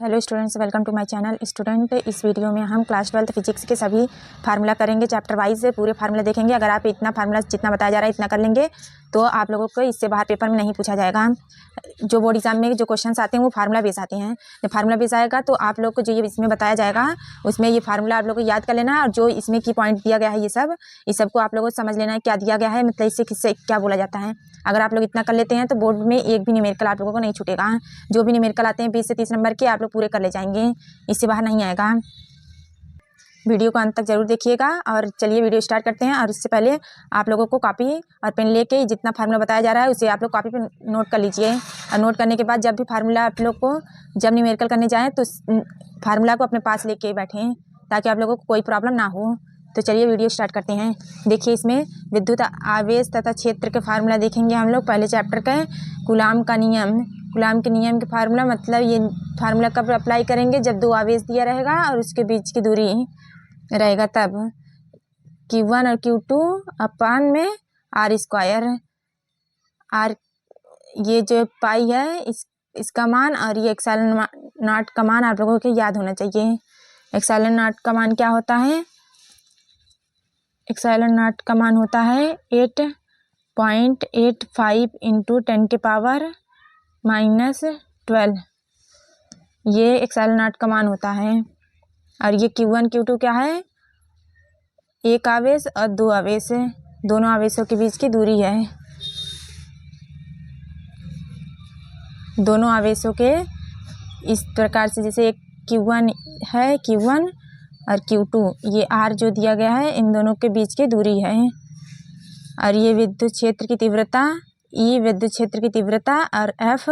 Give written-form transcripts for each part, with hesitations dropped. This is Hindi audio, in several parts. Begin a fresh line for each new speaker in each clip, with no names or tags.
Hello students, welcome to my channel. Student, इस वीडियो में हम क्लास 12 फिजिक्स के सभी फार्मूला करेंगे। चैप्टर वाइज पूरे फार्मूला देखेंगे। अगर आप इतना फार्मूला जितना बताया जा रहा है इतना कर लेंगे तो आप लोगों को इससे बाहर पेपर में नहीं पूछा जाएगा। जो बोर्ड एग्जाम में जो क्वेश्चंस आते हैं वो फार्मूला बेस आते हैं। जब फार्मूला बेस आएगा तो आप लोग को जो ये इसमें बताया जाएगा उसमें ये फार्मूला आप लोग को याद कर लेना है, और जो इसमें की पॉइंट दिया गया है इस सब को आप लोगों को समझ लेना है क्या दिया गया है, मतलब इससे किससे क्या बोला जाता है। अगर आप लोग इतना कर लेते हैं तो बोर्ड में एक भी न्यूमेरिकल आप लोगों को नहीं छूटेगा। जो भी न्यूमेरिकल आते हैं 20 से 30 नंबर के आप लोग पूरे कर ले जाएंगे, इससे बाहर नहीं आएगा। वीडियो को अंत तक जरूर देखिएगा। और चलिए वीडियो स्टार्ट करते हैं। और इससे पहले आप लोगों को कॉपी और पेन लेके जितना फार्मूला बताया जा रहा है उसे आप लोग कॉपी पे नोट कर लीजिए। और नोट करने के बाद जब भी फार्मूला आप लोग को जब न्यूमेरिकल करने जाएँ तो फार्मूला को अपने पास लेके बैठें ताकि आप लोगों को कोई प्रॉब्लम ना हो। तो चलिए वीडियो स्टार्ट करते हैं। देखिए, इसमें विद्युत आवेश तथा क्षेत्र के फार्मूला देखेंगे हम लोग। पहले चैप्टर का है कूलाम का नियम। कूलाम के नियम के फार्मूला, मतलब ये फार्मूला कब अप्लाई करेंगे जब दो आवेश दिया रहेगा और उसके बीच की दूरी रहेगा तब। Q1 और Q2 अपान में R स्क्वायर। R ये जो पाई है इसका मान, और ये एक्साइलन नॉट का मान आप लोगों को याद होना चाहिए। एक्साइलन नॉट का मान क्या होता है? एक्साइलन नॉट का मान होता है 8.85 इंटू 10 के पावर -12। ये एक्साइलन नॉट का मान होता है। और ये Q1 Q2 क्या है? एक आवेश और दो आवेश, दोनों आवेशों के बीच की दूरी है। दोनों आवेशों के इस प्रकार से, जैसे एक Q1 है, Q1 और Q2, ये R जो दिया गया है इन दोनों के बीच की दूरी है। और ये विद्युत क्षेत्र की तीव्रता, E विद्युत क्षेत्र की तीव्रता और F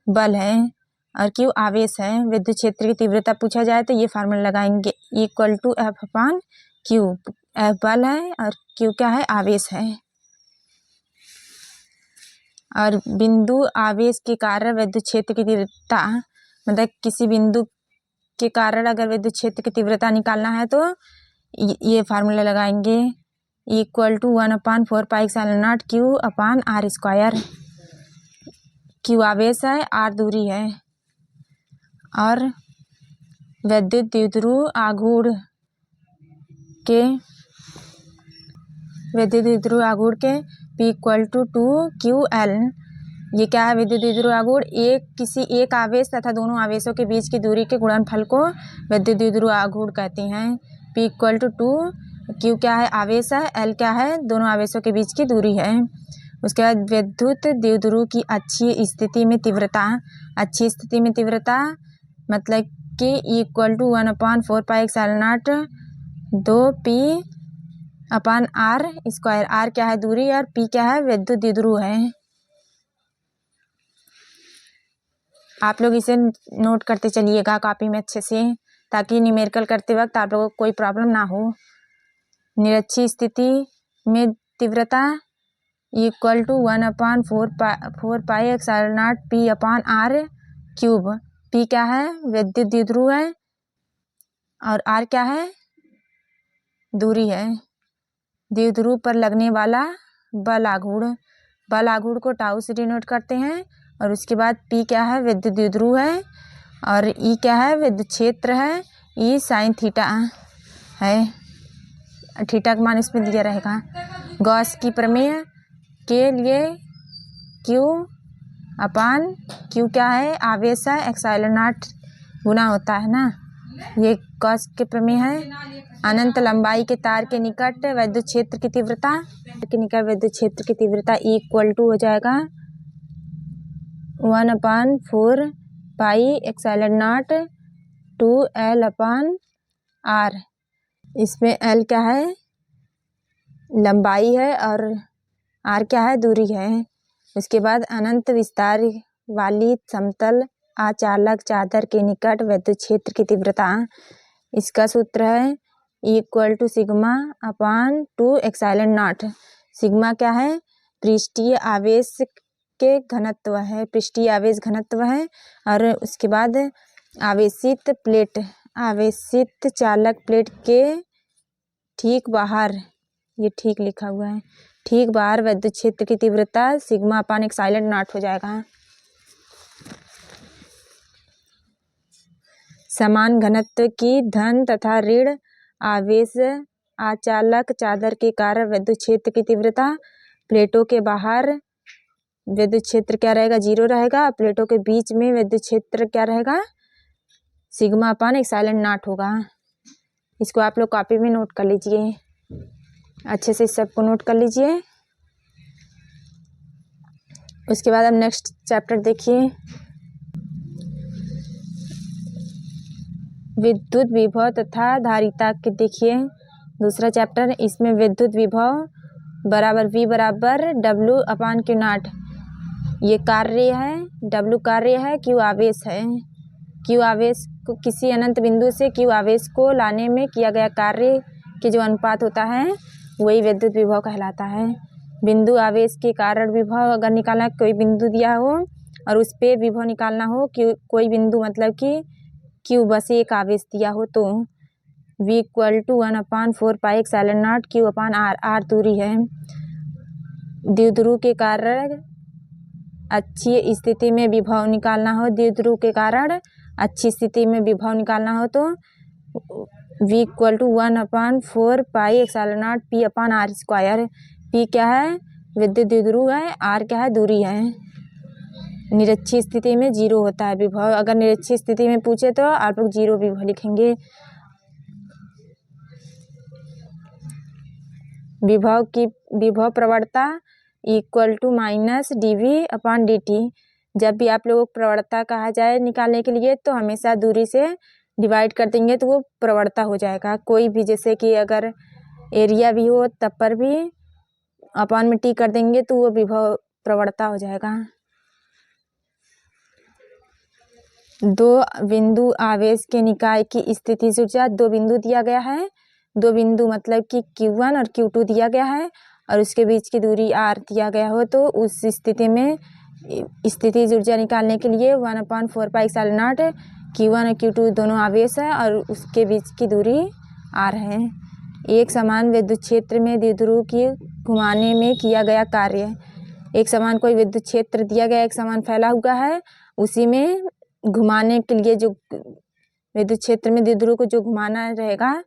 बल है और Q आवेश है। विद्युत क्षेत्र की तीव्रता पूछा जाए तो ये फार्मूला लगाएंगे, equal to F upon Q। F बल है और Q क्या है? आवेश है। और बिंदु आवेश के कारण विद्युत क्षेत्र की तीव्रता, मतलब किसी बिंदु के कारण अगर विद्युत क्षेत्र की तीव्रता निकालना है तो ये फार्मूला लगाएंगे, equal to 1/4 pi epsilon naught Q upon R square. Q आवेश है, R दूरी है। और विद्युत द्विध्रुव आघूर्ण के P इक्वल टू 2QL। ये क्या है? विद्युत द्विध्रुव आघूर्ण किसी एक आवेश तथा दोनों आवेशों के बीच की दूरी के गुणनफल को विद्युत द्विध्रुव आघूर्ण कहते हैं। P इक्वल टू 2, Q क्या है? आवेश है, L क्या है? दोनों आवेशों के बीच की दूरी है। उसके बाद विद्युत द्विध्रुव की अच्छी स्थिति में तीव्रता। अच्छी स्थिति में तीव्रता मतलब कि equal to 1/4 pi epsilon naught 2P upon R square. R क्या है? दूरी, और P क्या है? विद्युत द्विध्रुव है। आप लोग इसे नोट करते चलिएगा कॉपी में अच्छे से, ताकि न्यूमेरिकल करते वक्त आप लोगों को कोई प्रॉब्लम ना हो। निरक्षीय स्थिति में तीव्रता equal to 1/4 pi epsilon naught P upon R cube. P क्या है? विद्युत द्विध्रुव है, और R क्या है? दूरी है। द्विध्रुव पर लगने वाला बल आघूर्ण। बल आघूर्ण को टाउ से डिनोट करते हैं। और उसके बाद P क्या है? विद्युत द्विध्रुव है। और E क्या है? विद्युत क्षेत्र है। E साइन थीटा है। थीटा का मान इसमें दिया रहेगा। गॉस की प्रमेय के लिए Q अपान Q क्या है? आवेश है, एप्सिलॉन नॉट गुना होता है ना, ये गॉस के प्रमेय है। अनंत लंबाई के तार के निकट विद्युत क्षेत्र की तीव्रता इक्वल टू हो जाएगा 1/4 pi epsilon not 2L upon R। इसमें L क्या है? लंबाई है, और R क्या है? दूरी है। उसके बाद अनंत विस्तार वाली समतल आचालक चादर के निकट विद्युत क्षेत्र की तीव्रता, इसका सूत्र है equal to sigma upon 2 epsilon naught. सिग्मा क्या है? पृष्ठीय आवेश के घनत्व है, पृष्ठीय आवेश घनत्व है। और उसके बाद आवेशित चालक प्लेट के ठीक बाहर, ये ठीक लिखा हुआ है, ठीक बाहर विद्युत क्षेत्र की तीव्रता सिग्मा अपान एप्सिलॉन नॉट हो जाएगा। समान घनत्व की धन तथा ऋण आवेश आचालक चादर के कारण विद्युत क्षेत्र की तीव्रता, प्लेटों के बाहर विद्युत क्षेत्र क्या रहेगा, 0 रहेगा। प्लेटों के बीच में विद्युत क्षेत्र क्या रहेगा, सिग्मा अपान एप्सिलॉन नॉट होगा। इसको आप लोग कॉपी में नोट कर लीजिए, अच्छे से सबको नोट कर लीजिए। उसके बाद अब नेक्स्ट चैप्टर देखिए, विद्युत विभव तथा धारिता के। देखिए दूसरा चैप्टर, इसमें विद्युत विभव बराबर V बराबर W अपान Q नॉट। ये कार्य है, W कार्य है, Q आवेश है। Q आवेश को किसी अनंत बिंदु से Q आवेश को लाने में किया गया कार्य के जो अनुपात होता है वही विद्युत विभव कहलाता है। बिंदु आवेश के कारण विभव अगर निकालना, कोई बिंदु दिया हो और उस पर विभव निकालना हो, कोई बिंदु मतलब कि Q बस एक आवेश दिया हो, तो V = 1/4 pi epsilon naught Q upon R। R दूरी है। द्विध्रुव के कारण अच्छी स्थिति में विभव निकालना हो, द्विध्रुव के कारण अच्छी स्थिति में विभव निकालना हो तो V = 1/4 pi epsilon naught P अपान R²। P क्या है, विद्युत द्विध्रुव है, R क्या है, दूरी है। निरक्षीय स्थिति में 0 होता है विभव। अगर निरक्षीय स्थिति में पूछे तो आप लोग 0 विभव लिखेंगे। विभव प्रवणता = -dV/dt। जब भी आप लोगों को प्रवणता कहा जाए निकालने के लिए तो हमेशा दूरी से डिवाइड कर देंगे तो वो प्रवणता हो जाएगा। कोई भी, जैसे कि अगर एरिया भी हो तब पर भी अपान में T कर देंगे तो वो विभव प्रवणता हो जाएगा। दो बिंदु आवेश के निकाय की स्थितिज ऊर्जा, दो बिंदु दिया गया है, दो बिंदु मतलब कि Q1 और Q2 दिया गया है और उसके बीच की दूरी R दिया गया हो, तो उस स्थिति में स्थितिज ऊर्जा निकालने के लिए 1/4 पाई एप्सिलॉन नॉट Q1 और Q2 दोनों आवेश है और उसके बीच की दूरी R है। एक समान विद्युत क्षेत्र में द्विध्रुव की घुमाने में किया गया कार्य। एक समान कोई विद्युत क्षेत्र दिया गया, एक समान फैला हुआ है, उसी में घुमाने के लिए जो विद्युत क्षेत्र में द्विध्रुव को जो घुमाना रहेगा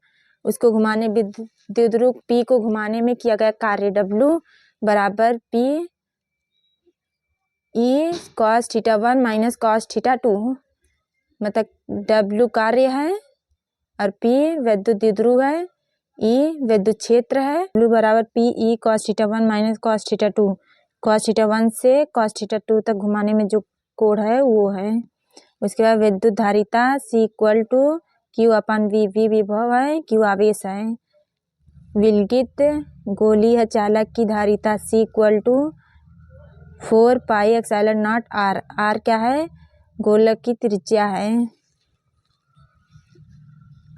उसको घुमाने, द्विध्रुव P को घुमाने में किया गया कार्य W बराबर P E cos θ1 - cos θ2। मतलब W कार्य है और P विद्युत द्विध्रुव है, E विद्युत क्षेत्र है। W बराबर P E cos θ1 - cos θ2। cos θ1 से cos θ2 तक घुमाने में जो कोण है वो है। उसके बाद विद्युत धारिता C = Q/V। V विभव है, Q आवेश है। विलगित गोलीय चालक की धारिता C = 4 pi epsilon not R। R क्या है, गोलक की त्रिज्या है।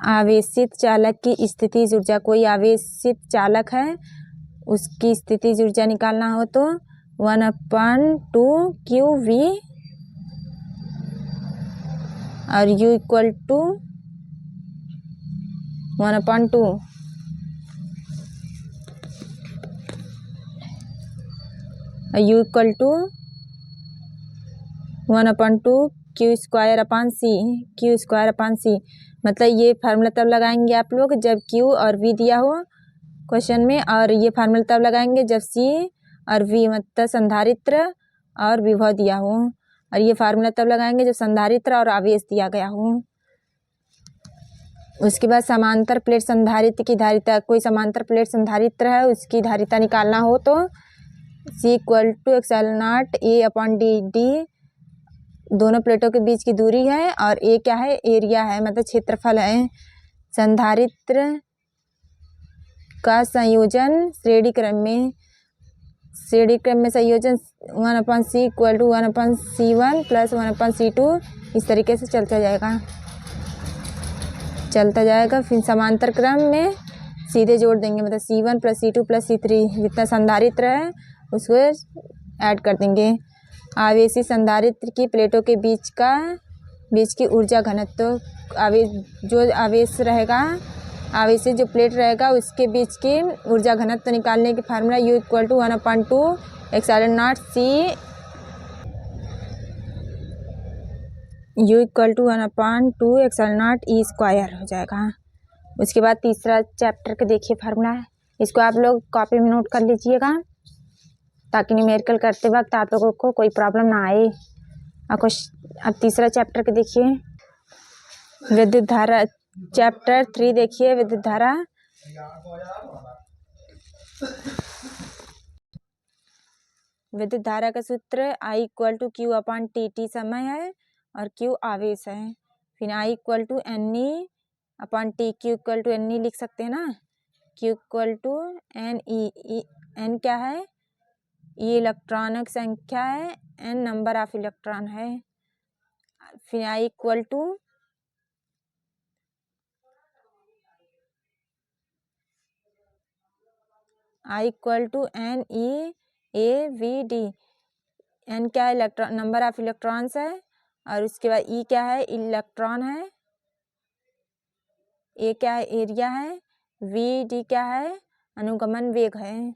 आवेशित चालक की स्थितिज ऊर्जा, कोई आवेशित चालक है उसकी स्थितिज ऊर्जा निकालना हो तो 1/2 QV और U = 1/2 U = 1/2 Q²/C। Q²/C मतलब ये फार्मूला तब लगाएंगे आप लोग जब Q और V दिया हो क्वेश्चन में, और ये फार्मूला तब लगाएंगे जब C और V मतलब संधारित्र और विभव दिया हो, और ये फार्मूला तब लगाएंगे जब संधारित्र और आवेश दिया गया हो। उसके बाद समांतर प्लेट संधारित्र की धारिता, कोई समांतर प्लेट संधारित्र है उसकी धारिता निकालना हो तो C = एप्सिलॉन नॉट A/d। दोनों प्लेटों के बीच की दूरी है और A क्या है, एरिया है, मतलब क्षेत्रफल है। संधारित्र का संयोजन श्रेणी क्रम में संयोजन 1/C = 1/C1 + 1/C2 इस तरीके से चलता जाएगा। फिर समांतर क्रम में सीधे जोड़ देंगे, मतलब C1 + C2 + C3 जितना संधारित्र है उसको ऐड कर देंगे। आवेशी संधारित्र की प्लेटों के बीच की ऊर्जा घनत्व, जो आवेश रहेगा, आवेशी जो प्लेट रहेगा उसके बीच की ऊर्जा घनत्व निकालने की formula U = 1/2 epsilon naught C U equal to 1/2 XL0 E² हो जाएगा। उसके बाद तीसरा चैप्टर का देखिए फार्मूला है, इसको आप लोग कॉपी में नोट कर लीजिएगा ताकि न्यूमेरिकल करते वक्त आप लोगों को कोई प्रॉब्लम ना आए। अब तीसरा चैप्टर के देखिए विद्युत धारा, चैप्टर 3 देखिए विद्युत धारा। विद्युत धारा का सूत्र I इक्वल टू Q/T समय है और Q आवेश है। फिर I equal to NE/T, Q equal to NE लिख सकते हैं ना, Q equal to NE, N क्या है, E इलेक्ट्रॉनों की संख्या है, N नंबर ऑफ इलेक्ट्रॉन है। फिर I equal to NeAVD, N क्या है, इलेक्ट्रॉन नंबर ऑफ इलेक्ट्रॉन्स है, और उसके बाद E क्या है, इलेक्ट्रॉन है, A क्या है, एरिया है, VD क्या है, अनुगमन वेग है।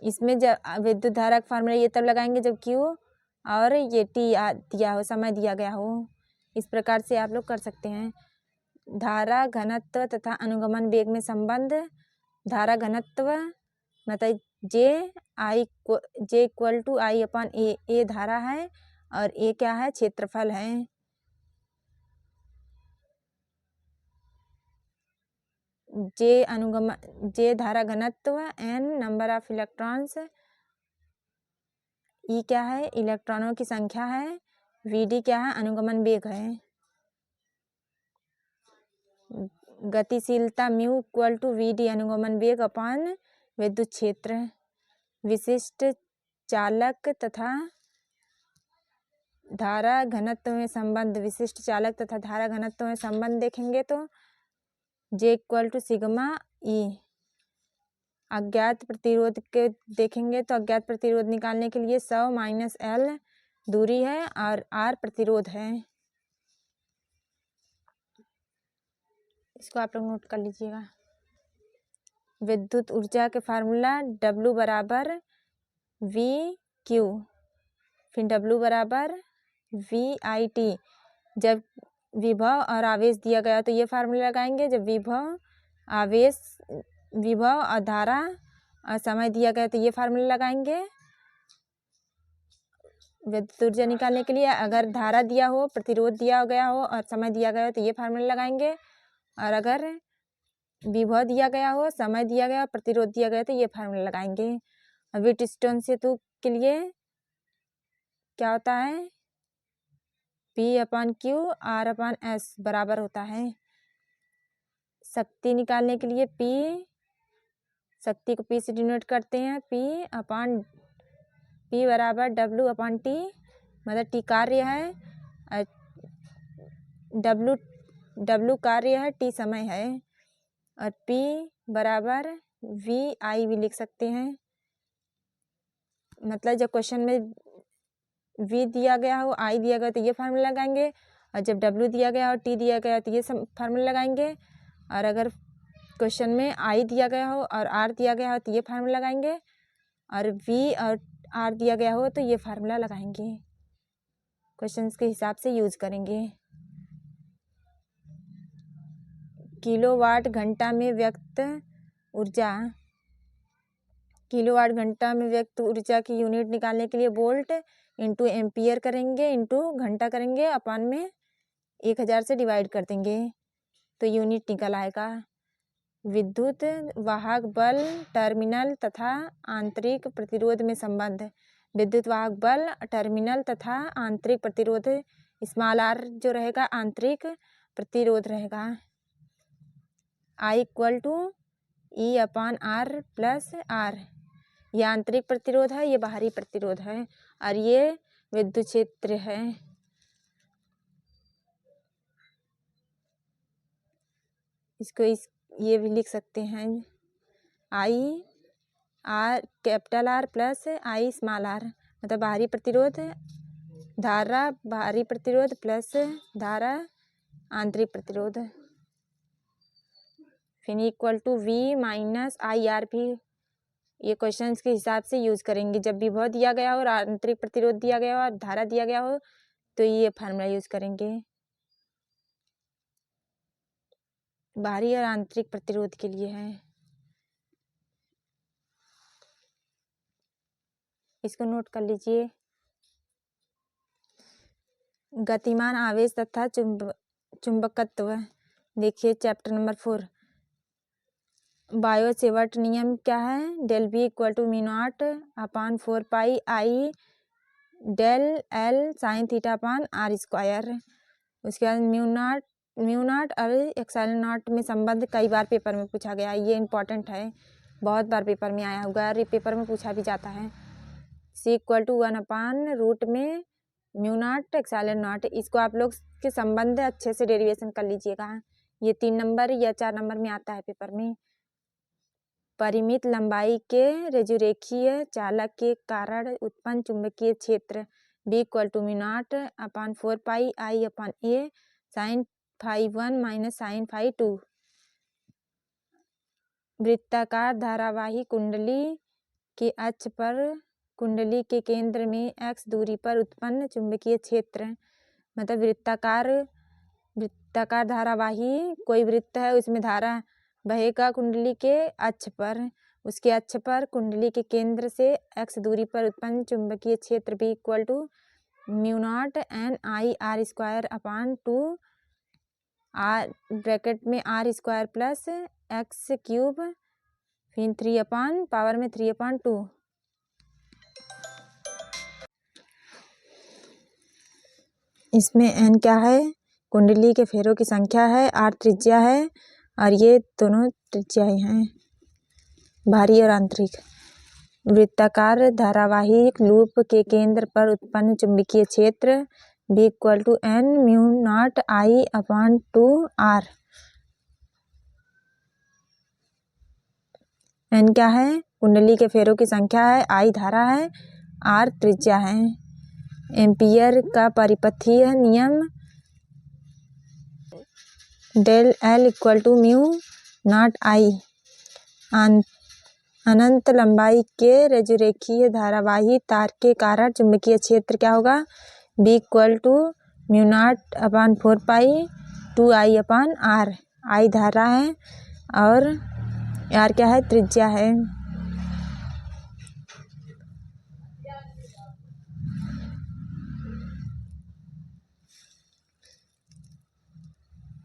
इसमें जब विद्युत धारा का फार्मूला ये तब लगाएंगे जब Q और ये T दिया हो, समय दिया गया हो। इस प्रकार से आप लोग कर सकते हैं। धारा घनत्व तथा अनुगमन वेग में संबंध। धारा घनत्व मतलब J equal to I/A, A धारा है और A क्या है, क्षेत्रफल है। J धारा घनत्व, N number of electrons, E क्या है, इलेक्ट्रॉनों की संख्या है, VD क्या है, अनुगमन वेग है। गतिशीलता म्यू इक्वल टू VD अनुगमन वेग अपान विद्युत क्षेत्र। विशिष्ट चालक तथा धारा घनत्व में संबंध। विशिष्ट चालक तथा धारा घनत्व में संबंध देखेंगे तो J equal to sigma E। अज्ञात प्रतिरोध के देखेंगे तो अज्ञात प्रतिरोध निकालने के लिए 100 - L दूरी है और R प्रतिरोध है। इसको आप लोग नोट कर लीजिएगा। विद्युत ऊर्जा के फार्मूला W बराबर VQ, फिर W बराबर VIT। जब विभव और आवेश दिया गया तो ये फार्मूला लगाएंगे। जब विभव, आवेश, विभव और धारा और समय दिया गया तो ये फार्मूला लगाएंगे विद्युत ऊर्जा निकालने के लिए। अगर धारा दिया हो, प्रतिरोध दिया गया हो और समय दिया गया हो तो ये फार्मूला लगाएंगे। और अगर विभव दिया गया हो, समय दिया गया, प्रतिरोध दिया गया तो ये फार्मूला लगाएंगे। व्हीटस्टोन सेतु के लिए क्या होता है, P/Q R/S बराबर होता है। शक्ति निकालने के लिए P, शक्ति को P से डिनोट करते हैं, P बराबर W/T, मतलब T कार्य है, W कार्य है, T समय है, और P बराबर VI भी लिख सकते हैं। मतलब जब क्वेश्चन में V दिया गया हो, I दिया गया तो ये फार्मूला लगाएंगे, और जब W दिया गया हो, T दिया गया तो ये फार्मूला लगाएंगे। और अगर क्वेश्चन में I दिया गया हो और R दिया गया हो तो ये फार्मूला लगाएंगे, और V और R दिया गया हो तो ये फार्मूला लगाएंगे। क्वेश्चंस के हिसाब से यूज करेंगे। किलोवाट घंटा में व्यक्त ऊर्जा। किलोवाट घंटा में व्यक्त ऊर्जा की यूनिट निकालने के लिए वोल्ट इंटू एम्पियर करेंगे, इंटू घंटा करेंगे, अपान में 1000 से डिवाइड कर देंगे तो यूनिट निकल आएगा। विद्युत वाहक बल, टर्मिनल तथा आंतरिक प्रतिरोध में संबंध। विद्युत वाहक बल, टर्मिनल तथा आंतरिक प्रतिरोध, स्मॉल r जो रहेगा आंतरिक प्रतिरोध रहेगा। I equal to E/R plus R। ये आंतरिक प्रतिरोध है, ये बाहरी प्रतिरोध है, और ये विद्युत क्षेत्र है। इसको ये भी लिख सकते हैं, I capital R plus I small r, मतलब बाहरी प्रतिरोध, धारा बाहरी प्रतिरोध प्लस धारा आंतरिक प्रतिरोध। फिर इक्वल टू V - IR भी ये क्वेश्चंस के हिसाब से यूज करेंगे। जब विभव दिया गया हो और आंतरिक प्रतिरोध दिया गया हो और धारा दिया गया हो तो ये फार्मूला यूज़ करेंगे। बाहरी और आंतरिक प्रतिरोध के लिए है, इसको नोट कर लीजिए। गतिमान आवेश तथा चुंबकत्व, देखिए चैप्टर नंबर 4 बायो सेवर्ट नियम क्या है, del B equal to mu naught upon 4 pi I del L sine theta upon R square. उसके बाद म्यू नॉट और एक्साइलन नॉट में संबंध कई बार पेपर में पूछा गया, ये इंपॉर्टेंट है, बहुत बार पेपर में आया होगा और ये पेपर में पूछा भी जाता है। सी इक्वल टू 1 अपान रूट में म्यू नॉट एक्साइलन नॉट, इसको आप लोग के संबंध अच्छे से डेरिवेशन कर लीजिएगा, ये 3 नंबर या 4 नंबर में आता है पेपर में। परिमित लंबाई के रेजुरेखीय चालक के कारण उत्पन्न चुंबकीय क्षेत्र B equal to mu naught upon 4 pi I upon A sine phi 1 minus sine phi 2। वृत्ताकार धारावाही कुंडली के अक्ष पर कुंडली के केंद्र में x दूरी पर उत्पन्न चुंबकीय क्षेत्र, मतलब वृत्ताकार धारावाही कोई वृत्त है, उसमें धारा बहेगा कुंडली के अक्ष पर, उसके अक्ष पर कुंडली के केंद्र से x दूरी पर उत्पन्न चुंबकीय क्षेत्र B equal to mu naught N I R square upon 2 R bracket में R square plus X cube फिर 3 अपान पावर में 3 अपान 2। इसमें n क्या है, कुंडली के फेरों की संख्या है, r त्रिज्या है और ये दोनों त्रिज्याएं हैं, बाहरी और आंतरिक। वृत्ताकार धारावाहिक लूप के केंद्र पर उत्पन्न चुंबकीय क्षेत्र B equal to n mu naught I upon 2 r। n क्या है, कुंडली के फेरों की संख्या है, I धारा है, r त्रिज्या है। एम्पियर का परिपथीय नियम del L equal to mu naught I. अनंत लंबाई के रेजुरेखीय धारावाही तार के कारण चुंबकीय क्षेत्र क्या होगा, B equal to mu naught upon 4 pi 2 I upon R. I धारा है और आर क्या है, त्रिज्या है।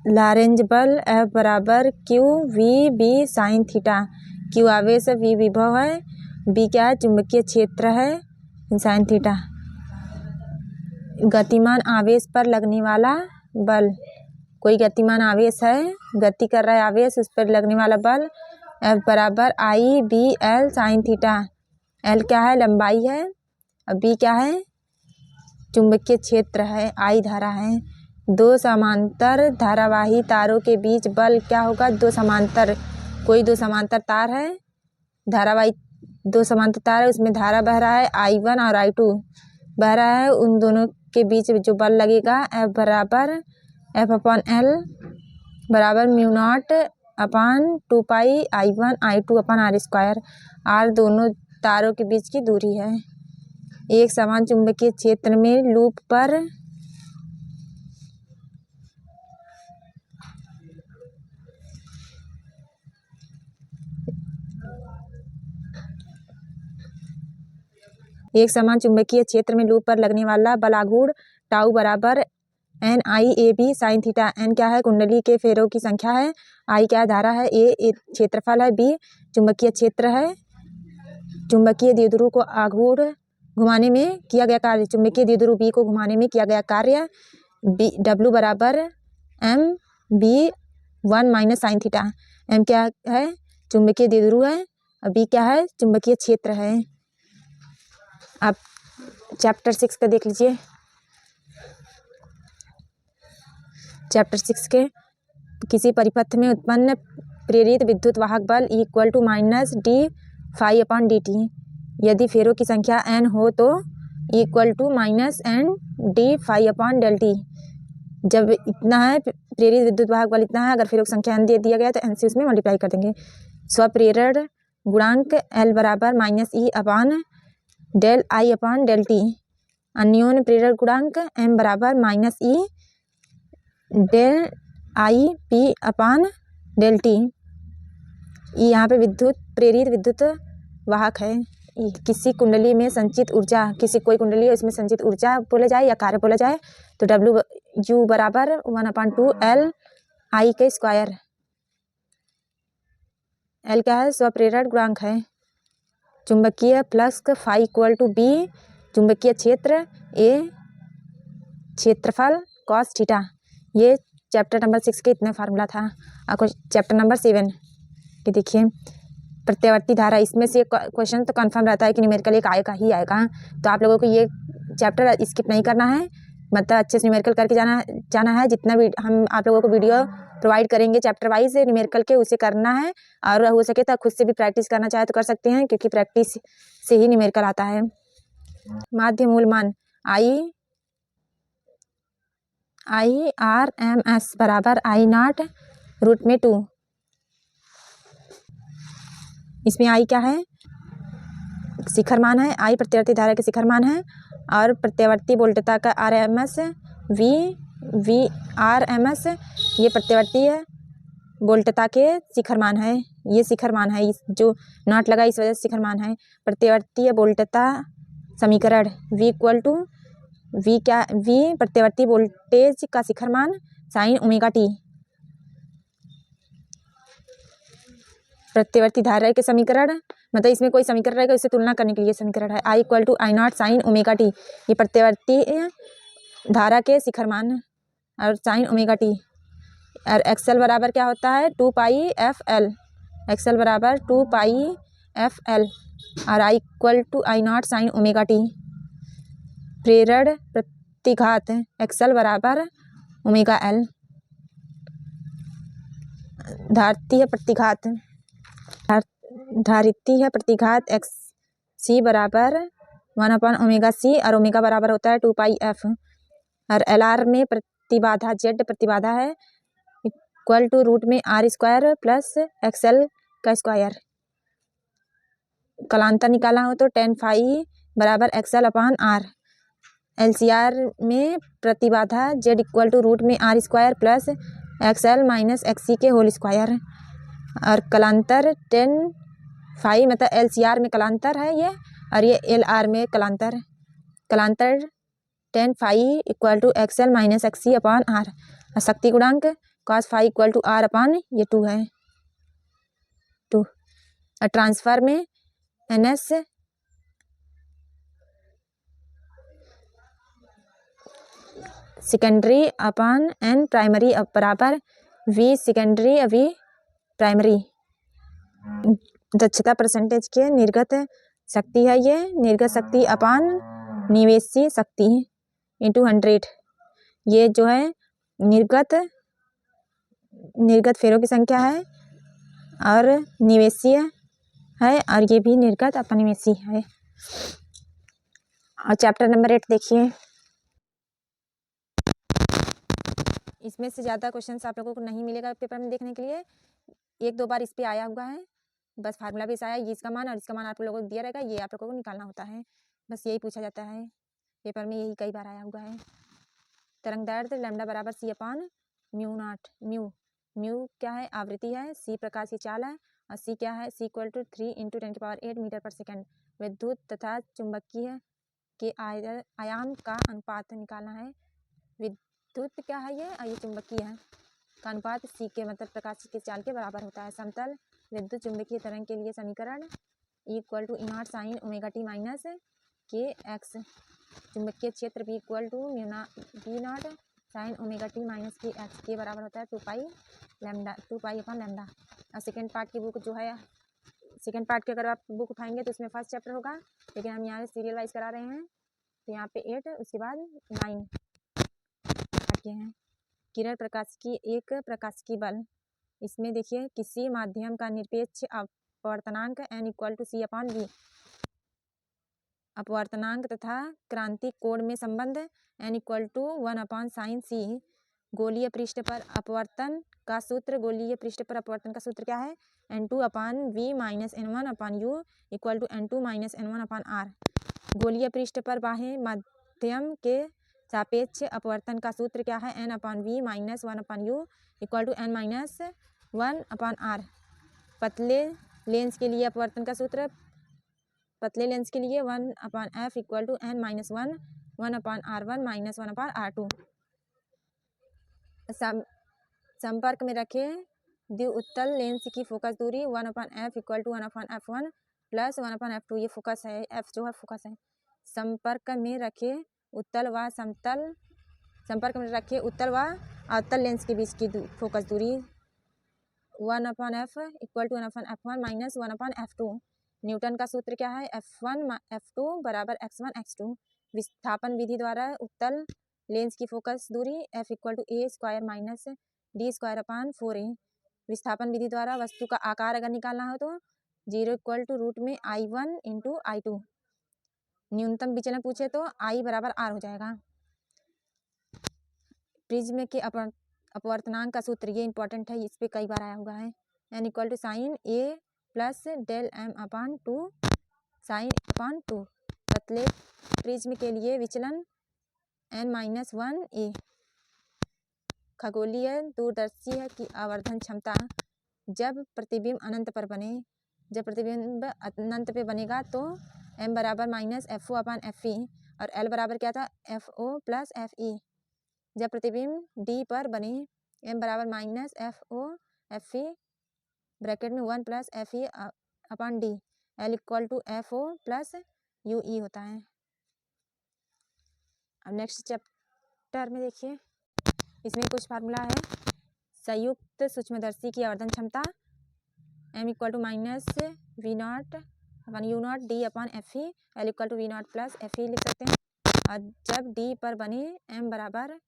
लॉरेंज बल F बराबर Q V B sine theta. Q आवेश है, वी विभव है, बी क्या है, चुंबकीय क्षेत्र है, साइन थीटा। गतिमान आवेश पर लगने वाला बल, कोई गतिमान आवेश है, गति कर रहा है आवेश, उस पर लगने वाला बल F बराबर I B L sine theta. L क्या है, लंबाई है, और बी क्या है, चुंबकीय क्षेत्र है, आई धारा है। दो समांतर धारावाही तारों के बीच बल क्या होगा, दो समांतर, कोई दो समांतर तार है, धारावाही दो समांतर तार है, उसमें धारा बह रहा है I1 और I2 बह रहा है, उन दोनों के बीच जो बल लगेगा F बराबर F अपॉन L बराबर mu naught upon 2 pi I1 I2 upon R square. R दोनों तारों के बीच की दूरी है। एक समान चुंबकीय क्षेत्र में लूप पर एक समान चुंबकीय क्षेत्र में लूप पर लगने वाला बल आघूर्ण टाउ बराबर N I A B sine theta. N क्या है, कुंडली के फेरों की संख्या है, आई क्या है, धारा है, ए क्षेत्रफल है, बी चुंबकीय क्षेत्र है। चुंबकीय द्विध्रुव को आघूर्ण घुमाने में किया गया कार्य, चुंबकीय द्विध्रुव बी को घुमाने में किया गया कार्य बी डब्ल्यू बराबर M B 1 minus sine theta. M क्या है, चुंबकीय द्विध्रुव है, और बी क्या है, चुंबकीय क्षेत्र है। आप चैप्टर 6 का देख लीजिए। चैप्टर 6 के किसी परिपथ में उत्पन्न प्रेरित विद्युत वाहक बल equal to minus D phi upon D T. यदि फेरों की संख्या n हो तो equal to minus N D phi upon del T. जब इतना है प्रेरित विद्युत वाहक बल इतना है, अगर फेरों की संख्या n दे दिया गया तो n से उसमें मल्टीप्लाई कर देंगे। स्वप्रेरण गुणांक L बराबर minus E upon del I upon del T. अन्योन्य प्रेरक गुणांक m बराबर minus E del I P upon del T. यहाँ पे प्रेरित विद्युत वाहक है। किसी कुंडली में संचित ऊर्जा, कोई कुंडली है उसमें संचित ऊर्जा बोला जाए या कार्य बोला जाए तो W बराबर 1/2 L I के स्क्वायर। L क्या है? स्वप्रेरण गुणांक है। चुंबकीय flux phi equal to B, चुंबकीय क्षेत्र A, क्षेत्रफल कॉस थीटा। ये चैप्टर नंबर 6 के इतना फार्मूला था। आपको चैप्टर नंबर 7 कि देखिए प्रत्यावर्ती धारा, इसमें से क्वेश्चन तो कंफर्म रहता है कि न्यूमेरिकल एक आएगा ही आएगा। तो आप लोगों को ये चैप्टर स्किप नहीं करना है, मतलब अच्छे से न्यूमेरिकल करके जाना है। जितना भी हम आप लोगों को वीडियो प्रोवाइड करेंगे चैप्टर वाइज न्यूमेरिकल के, उसे करना है। और हो सके तो खुद से भी प्रैक्टिस करना चाहे तो कर सकते हैं, क्योंकि प्रैक्टिस से ही न्यूमेरिकल आता है। माध्य मूल मान IRMS बराबर I0 रूट में 2। इसमें I क्या है? शिखर मान है। I प्रत्यावर्ती धारा के शिखर मान है। और प्रत्यावर्ती वोल्टता का RMS V RMS ये प्रत्यावर्ती वोल्टता के शिखर मान है। ये शिखर मान है, जो नॉट लगा इस वजह से शिखर मान है। प्रत्यावर्ती वोल्टता समीकरण V इक्वल टू V प्रत्यावर्ती वोल्टेज का शिखर मान साइन ओमेगा टी। प्रत्यावर्ती धारा के समीकरण, मतलब इसमें कोई समीकरण रहेगा उससे तुलना करने के लिए समीकरण है। I equal to I0 sine omega T. ये प्रत्यावर्ती धारा के शिखर मान और साइन ओमेगा टी। और एक्सएल बराबर क्या होता है? 2 पाई FL। एक्सएल बराबर 2 पाई FL और I equal to I0 sine omega T. प्रेरण प्रतिघात एक्सएल बराबर ओमेगा L। धारितीय प्रतिघात XC बराबर 1/ओमेगा C और ओमेगा बराबर होता है 2 पाई F। और LR में प्रतिबाधा Z प्रतिबाधा है इक्वल टू रूट में R² प्लस XL का स्क्वायर। कलांतर निकाला हो तो tan फाई बराबर XL अपान R। LCR में प्रतिबाधा Z इक्वल टू रूट में R² प्लस XL माइनस XC के होल स्क्वायर। और कलांतर tan फाई, मतलब LCR में कलांतर है ये, और ये LR में कलांतर tan phi equal to XL माइनस XC अपान R। और शक्ति गुणांक cos phi equal to R upon ये 2 है 2। और ट्रांसफर में NS secondary upon N primary बराबर V सेकेंडरी V प्राइमरी। दक्षता परसेंटेज के निर्गत शक्ति है ये, निर्गत शक्ति अपान निवेशी शक्ति इंटू 100। ये जो है निर्गत फेरों की संख्या है और निवेशीय है, और ये भी निर्गत अपनिवेशी है। और चैप्टर नंबर 8 देखिए। इसमें से ज़्यादा क्वेश्चंस आप लोगों को नहीं मिलेगा पेपर में देखने के लिए। 1-2 बार इस पे आया हुआ है, बस फार्मूला भी आया, ये इसका मान और इसका मान आप लोगों को दिया रहेगा, ये आप लोगों को निकालना होता है। बस यही पूछा जाता है पेपर में, यही कई बार आया हुआ है। तरंग दैर्ध्य लैम्डा बराबर C अपान म्यू नॉट। म्यू क्या है? आवृत्ति है। C प्रकाश की चाल है। और C क्या है? C इक्वल टू 3 × 10⁸ मीटर पर सेकेंड। विद्युत तथा चुंबकीय के आयाम का अनुपात निकालना है। विद्युत क्या है ये? और ये चुंबकीय है का अनुपात C के, मतलब प्रकाश की चाल के बराबर होता है। समतल विद्युत चुंबकीय तरंग के लिए समीकरण E equal to E0 sine omega T minus KX। चुंबकीय क्षेत्र B equal to V0 sine omega T minus KX के बराबर होता है 2 पाई अपान लैम्डा। और सेकेंड पार्ट की बुक जो है, सेकेंड पार्ट की अगर आप बुक उठाएंगे तो उसमें फर्स्ट चैप्टर होगा, लेकिन हम यहाँ सीरियल वाइज करा रहे हैं। तो यहाँ पे 8, उसके बाद 9 के हैं। किरण प्रकाश की एक प्रकाशिकी बल। इसमें देखिए किसी माध्यम का निरपेक्ष अपवर्तनांक n equal to C upon V। अपवर्तनांक तथा क्रांति कोण में संबंध n equal to 1/sin C। गोलीय पृष्ठ पर अपवर्तन का सूत्र, गोलीय पृष्ठ पर अपवर्तन का सूत्र क्या है? n2 upon V minus n1 upon U equal to n2 minus n1 upon R। गोलीय पृष्ठ पर बाह्य माध्यम के सापेक्ष अपवर्तन का सूत्र क्या है? n/v minus 1/u equal to n-1/r। पतले लेंस के लिए अपवर्तन का सूत्र, पतले लेंस के लिए 1/f equal to n-1 1/r1 minus 1/r2। संपर्क में रखे द्विउत्तल लेंस की फोकस दूरी 1/f equal to 1/f1 plus 1/f2। ये फोकस है, f जो है फोकस है। संपर्क में रखे उत्तल व समतल, संपर्क में रखे उत्तल व अवतल लेंस के बीच की फोकस दूरी 1/f equal to 1/f1 minus 1/f2। Newton का सूत्र क्या है? F1 F2 बराबर x1 x2। विस्थापन विधि द्वारा उत्तल लेंस की फोकस दूरी f equal to a square minus d square upon 4a। विस्थापन विधि द्वारा वस्तु का आकार अगर निकालना हो तो 0 इक्वल टू रूट में I1 इंटू I2। न्यूनतम विचलन पूछे तो I बराबर R हो जाएगा। प्रिज्म के अपवर्तनांक का सूत्र, ये इंपॉर्टेंट है, इस पर कई बार आया हुआ है। n equal to sine a plus del m upon 2 sine upon 2। पतले प्रिज्म के लिए विचलन n-1 a। खगोलीय दूरदर्शी की आवर्धन क्षमता जब प्रतिबिंब अनंत पर बने, जब प्रतिबिंब अनंत पे बनेगा तो m बराबर माइनस FO अपान FE और L बराबर क्या था? FO plus FE। जब प्रतिबिंब D पर बने m बराबर माइनस FO FE ब्रैकेट में 1 plus FE upon D। L equal to FO plus UE होता है। अब नेक्स्ट चैप्टर में देखिए, इसमें कुछ फार्मूला है। संयुक्त सूक्ष्मदर्शी की आवर्धन क्षमता m equal to minus V0 upon U0 D upon FE। L equal to V0 plus FE लिख सकते हैं। और जब D पर बने m बराबर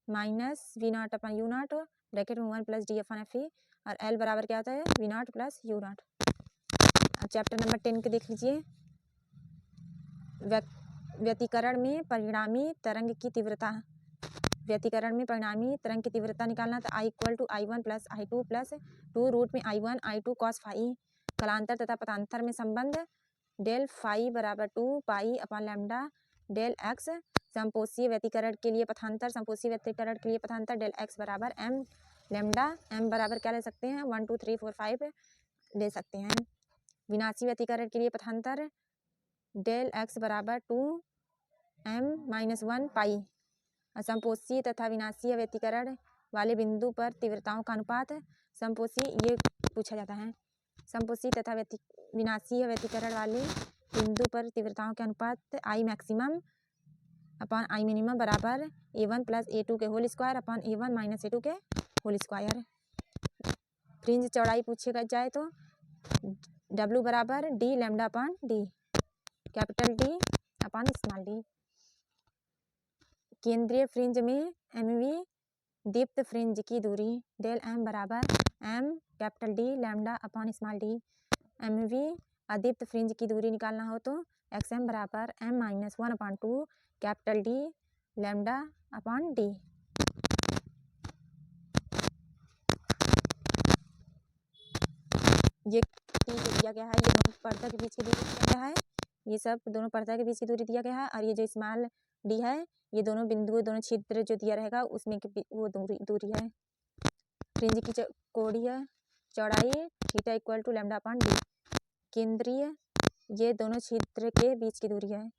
minus V0 upon U0 bracket में 1 प्लस D अपान FE और L बराबर क्या आता है? V0 plus U0। अब चैप्टर नंबर 10 के देख लीजिए। व्यतिकरण में परिणामी तरंग की तीव्रता, व्यतिकरण में परिणामी तरंग की तीव्रता निकालना तो I equal to I1 plus I2 plus 2 root में I1 I2 कॉस फाई। कलांतर तथा पथांतर में संबंध डेल फाई बराबर 2 पाई अपान लैम्डा डेल एक्स। समपोषीय व्यतिकरण के लिए पथांतर, समपोषीय व्यतिकरण के लिए पथांतर डेल एक्स बराबर m लैम्डा। m बराबर क्या ले सकते हैं? 1 2 3 4 5 ले सकते हैं। विनाशी व्यतिकरण के लिए पथांतर डेल एक्स बराबर 2m-1 पाई। समपोषी तथा विनाशीय व्यतिकरण वाले बिंदु पर तीव्रताओं का अनुपात, समपोषी ये पूछा जाता है। समपोषी तथा विनाशीय व्यतिकरण वाले बिंदु पर तीव्रताओं के अनुपात I maximum upon I minimum बराबर A1 प्लस A2 के whole square upon A1 minus A2 के होल स्क्वायर। फ्रिंज चौड़ाई पूछेगा जाए तो W बराबर D lambda upon D, capital D अपान स्मॉल d। केंद्रीय फ्रिंज में MV दीप्त फ्रिंज की दूरी डेल m बराबर m कैपिटल D लैम्डा अपान स्मॉल d। MV अदीप्त फ्रिंज की दूरी निकालना हो तो XM बराबर m-1 अपान 2 capital D lambda upon D। ये दिया गया है, ये दोनों पर्दा के बीच की दूरी दिया गया है, ये सब दोनों पर्दा के बीच की दूरी दिया गया है। और ये जो स्मॉल d है, ये दोनों बिंदु, दोनों छिद्र जो दिया रहेगा उसमें की वो दूरी है। फ्रिंज की कोणीय चौड़ाई theta equal to lambda upon d। केंद्रीय, ये दोनों छिद्र के बीच की दूरी है।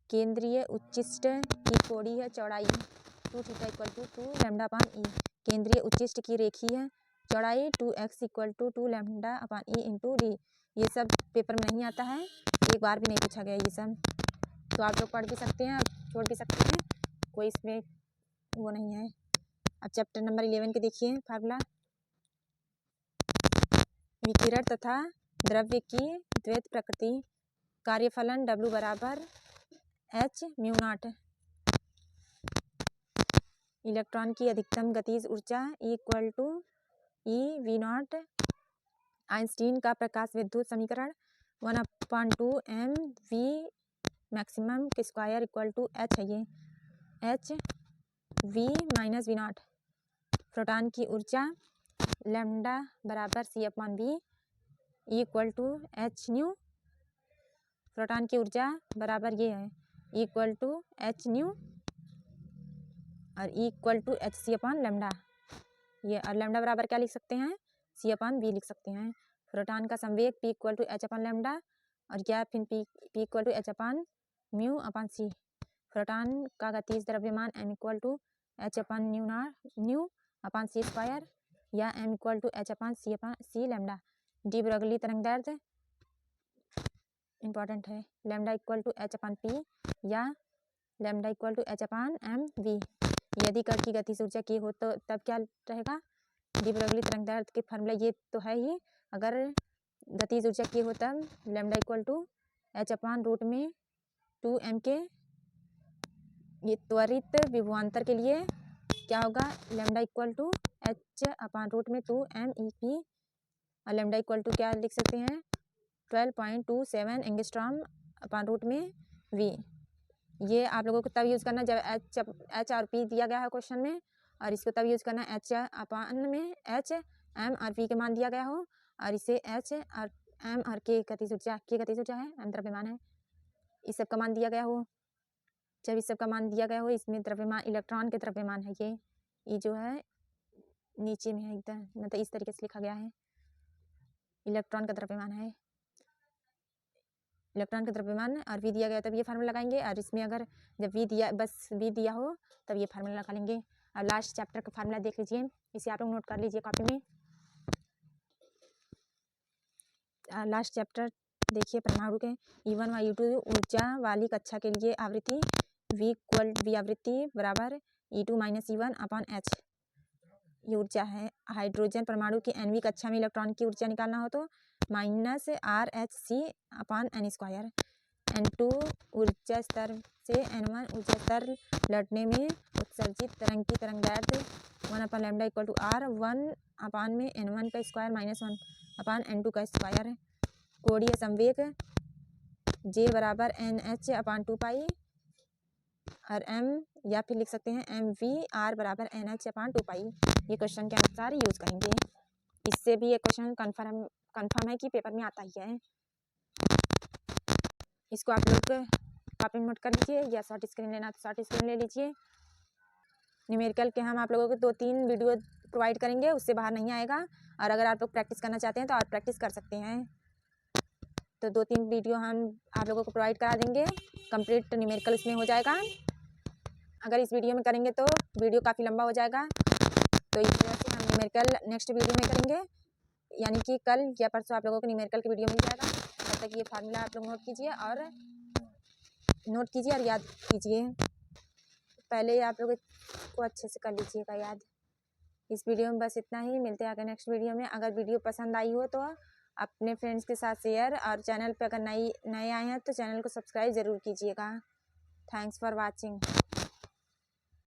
केंद्रीय उच्चिष्ट की कोणीय चौड़ाई 2 theta equal to 2 lambda upon e। केंद्रीय उच्चिष्ट की रेखीय चौड़ाई 2x equal to 2 lambda upon e into d। ये सब पेपर में नहीं आता है, एक बार भी नहीं पूछा गया ये सब, तो आप लोग पढ़ भी सकते हैं, छोड़ भी सकते हैं, कोई इसमें वो नहीं है। अब चैप्टर नंबर 11 के देखिए फार्मूला। विकिरण तथा द्रव्य की द्वैत प्रकृति, कार्यफलन W बराबर H μ0। इलेक्ट्रॉन की अधिकतम गतिज ऊर्जा E equal to EV0। Einstein का प्रकाश विद्युत समीकरण 1/2 mv मैक्सिमम के स्क्वायर इक्वल टू h है, ये h v minus V0। Proton की ऊर्जा लैम्डा बराबर c upon v equal to h nu. Proton की ऊर्जा बराबर ये है इक्वल टू एच न्यू और equal to H C upon lambda. ये और लेमडा बराबर क्या लिख सकते हैं, सी अपॉन बी लिख सकते हैं। प्रोटॉन का संवेग P equal to H upon lambda और क्या फिर P equal to H upon mu upon C. Proton का गतिज द्रव्यमान M equal to H upon nu upon C square या M equal to H upon C lambda. De Broglie तरंग दैर्ध्य इंपॉर्टेंट है, lambda equal to H upon P या lambda equal to H upon M V. यदि कण की गतिज ऊर्जा की हो तो तब क्या रहेगा, डी ब्रोगली तरंग दैर्ध्य के फार्मूला ये तो है ही। अगर गतिज ऊर्जा की हो तब lambda equal to H upon root में 2m के, ये त्वरित विभवांतर के लिए क्या होगा, lambda equal to H upon root में 2m ई पी और लेमडा इक्वल टू क्या लिख सकते हैं 12.27 एंगस्ट्रॉम अपॉन रूट में वी। ये आप लोगों को तब यूज़ करना जब एच और पी दिया गया है क्वेश्चन में, और इसको तब यूज़ करना एच अपॉन में एच एम और पी के मान दिया गया हो, और इसे एच और एम और के गतिज ऊर्जा है, एम द्रव्यमान है, इस सब का मान दिया गया हो। जब इस सब का मान दिया गया हो, इसमें द्रव्यमान इलेक्ट्रॉन के द्रव्यमान है, ये जो है नीचे में है एकदम, मतलब इस तरीके से लिखा गया है, इलेक्ट्रॉन का द्रव्यमान है, इलेक्ट्रॉन का द्रव्यमान और वी दिया गया तब ये फार्मूला लगाएंगे। और इसमें अगर जब वी दिया हो तब ये फार्मूला लगा लेंगे। और लास्ट चैप्टर का फार्मूला देख लीजिए, इसे आप लोग नोट कर लीजिए कॉपी में। लास्ट चैप्टर देखिए, परमाणु के E1 व E2 ऊर्जा वाली कक्षा के लिए आवृत्ति V आवृत्ति बराबर E2 - E1 अपॉन H। ये ऊर्जा है। हाइड्रोजन परमाणु की nवीं कक्षा में इलेक्ट्रॉन की ऊर्जा निकालना हो तो -RHC upon n square. N2 ऊर्जा स्तर से N1 ऊर्जा स्तर लौटने में उत्सर्जित तरंग की तरंग दैर्ध्य 1 upon lambda equal to R 1 upon में N1 का स्क्वायर -1 अपॉन N2 का स्क्वायर है। कोणीय संवेग J बराबर NH अपॉन 2 पाई और M या फिर लिख सकते हैं MV बराबर NH अपॉन 2 पाई। ये क्वेश्चन के अनुसार यूज़ करेंगे। इससे भी ये क्वेश्चन कन्फर्म है कि पेपर में आता ही है। इसको आप लोग कॉपी में नोट कर लीजिए, या शॉर्ट स्क्रीन लेना तो शॉर्ट स्क्रीन ले लीजिए। न्यूमेरिकल के हम आप लोगों को 2-3 वीडियो प्रोवाइड करेंगे, उससे बाहर नहीं आएगा। और अगर आप लोग प्रैक्टिस करना चाहते हैं तो आप प्रैक्टिस कर सकते हैं। तो 2-3 वीडियो हम आप लोगों को प्रोवाइड करा देंगे, कंप्लीट न्यूमेरिकल इसमें हो जाएगा। अगर इस वीडियो में करेंगे तो वीडियो काफ़ी लंबा हो जाएगा, तो इस वजह से हम न्यूमेरिकल नेक्स्ट वीडियो में करेंगे, यानी कि कल या परसों आप लोगों को न्यूमेरिकल की वीडियो मिल जाएगा। तब तक ये फार्मूला आप लोग नोट कीजिए और याद कीजिए। पहले आप लोग को अच्छे से कर लीजिएगा याद। इस वीडियो में बस इतना ही, मिलते हैं आगे नेक्स्ट वीडियो में। अगर वीडियो पसंद आई हो तो अपने फ्रेंड्स के साथ शेयर, और चैनल पे अगर नए आए हैं तो चैनल को सब्सक्राइब ज़रूर कीजिएगा। Thanks for watching.